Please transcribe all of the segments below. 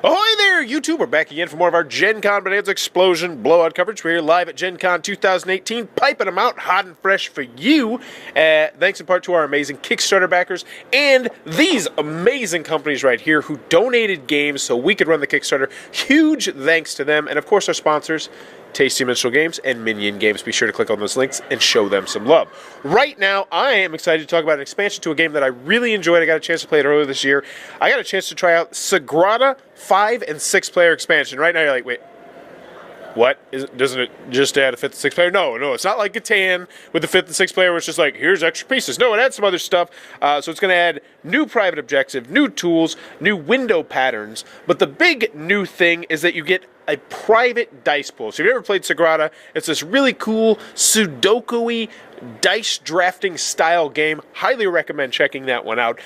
Ahoy there, YouTube! We're back again for more of our Gencon Bonanza Explosion Blowout coverage. We're here live at Gencon 2018, piping them out hot and fresh for you. Thanks in part to our amazing Kickstarter backers and these amazing companies right here who donated games so we could run the Kickstarter. Huge thanks to them, and of course our sponsors, Tasty Minstrel Games and Minion Games. Be sure to click on those links and show them some love. Right now, I am excited to talk about an expansion to a game that I really enjoyed. I got a chance to play it earlier this year. I got a chance to try out Sagrada 5 and 6 player expansion. Right now, you're like, wait, what? Doesn't it just add a 5th and 6th player? No, it's not like Catan with the 5th and 6th player where it's just like, here's extra pieces. No, it adds some other stuff. So it's going to add new private objective, new tools, new window patterns. But the big new thing is that you get a private dice pool. So if you've ever played Sagrada, it's this really cool Sudoku-y dice drafting style game. Highly recommend checking that one out.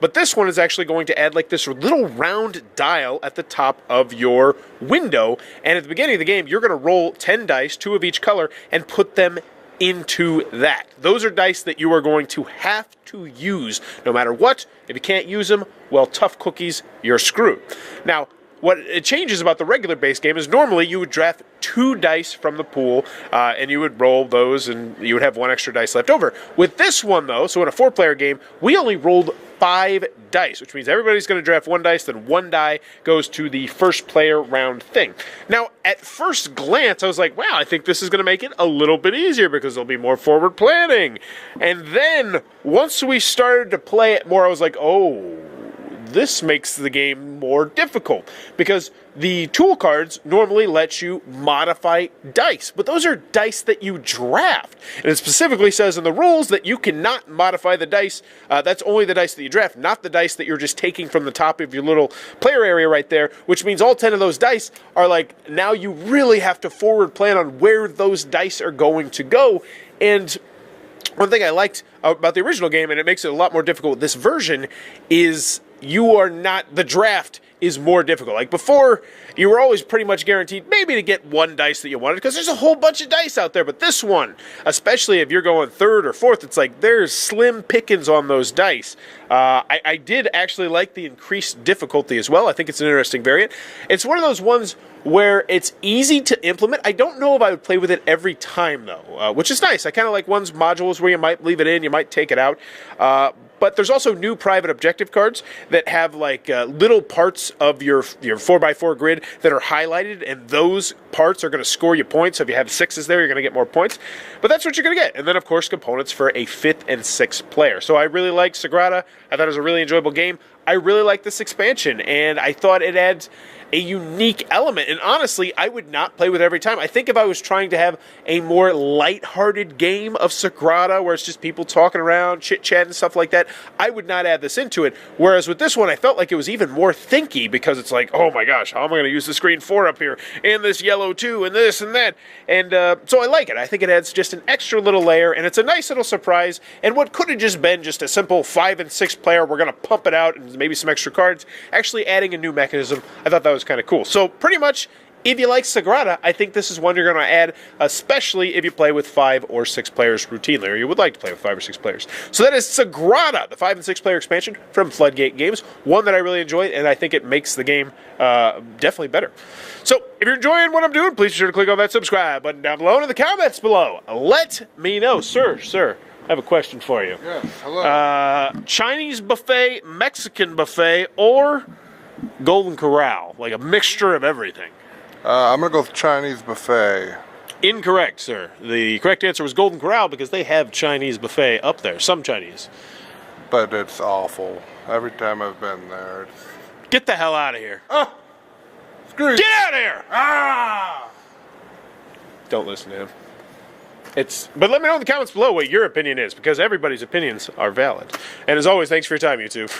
But this one is actually going to add like this little round dial at the top of your window. And at the beginning of the game, you're going to roll 10 dice, 2 of each color, and put them into that. Those are dice that you are going to have to use no matter what. If you can't use them, well, tough cookies, you're screwed. Now, what it changes about the regular base game is normally you would draft 2 dice from the pool, and you would roll those, and you would have 1 extra dice left over. With this one, though, so in a 4-player game, we only rolled 5 dice, which means everybody's going to draft 1 dice, then 1 die goes to the first player round thing. Now, at first glance, I was like, wow, I think this is going to make it a little bit easier because there'll be more forward planning. And then, once we started to play it more, I was like, oh, this makes the game more difficult because the tool cards normally let you modify dice, but those are dice that you draft. And it specifically says in the rules that you cannot modify the dice. That's only the dice that you draft, not the dice that you're just taking from the top of your little player area right there, which means all 10 of those dice are like, now you really have to forward plan on where those dice are going to go. And one thing I liked about the original game, and it makes it a lot more difficult with this version, is the draft is more difficult. Like before, you were always pretty much guaranteed maybe to get 1 dice that you wanted because there's a whole bunch of dice out there. But this one, especially if you're going 3rd or 4th, it's like there's slim pickings on those dice. I did actually like the increased difficulty as well. I think it's an interesting variant. It's one of those ones where it's easy to implement. I don't know if I would play with it every time, though, which is nice. I kind of like one's modules where you might leave it in, you might take it out. But there's also new private objective cards that have like little parts of your 4x4 grid that are highlighted, and those parts are going to score you points. So if you have 6s there, you're going to get more points. But that's what you're going to get. And then, of course, components for a 5th and 6th player. So I really like Sagrada. I thought it was a really enjoyable game. I really like this expansion, and I thought it adds a unique element. And honestly, I would not play with it every time. I think if I was trying to have a more lighthearted game of Sagrada, where it's just people talking around, chit-chat and stuff like that, I would not add this into it. Whereas with this one, I felt like it was even more thinky because it's like, oh my gosh, how am I going to use the screen 4 up here, and this yellow 2, and this and that. And so I like it. I think it adds just an extra little layer, and it's a nice little surprise. And what could have just been just a simple 5 and 6 player, we're going to pump it out and maybe some extra cards, actually adding a new mechanism, I thought that was kind of cool. So pretty much, if you like Sagrada, I think this is one you're going to add, especially if you play with 5 or 6 players routinely, or you would like to play with 5 or 6 players. So that is Sagrada, the 5 and 6 player expansion from Floodgate Games. One that I really enjoyed, and I think it makes the game definitely better. So if you're enjoying what I'm doing, please be sure to click on that subscribe button down below and in the comments below. Let me know. Sir, I have a question for you. Yes, hello. Chinese buffet, Mexican buffet, or Golden Corral? Like a mixture of everything. I'm going to go with Chinese buffet. Incorrect, sir. The correct answer was Golden Corral because they have Chinese buffet up there. Some Chinese. But it's awful. Every time I've been there. Get the hell out of here. Oh! Screw you. Get out of here! Ah! Don't listen to him. But let me know in the comments below what your opinion is, because everybody's opinions are valid. And as always, thanks for your time, YouTube.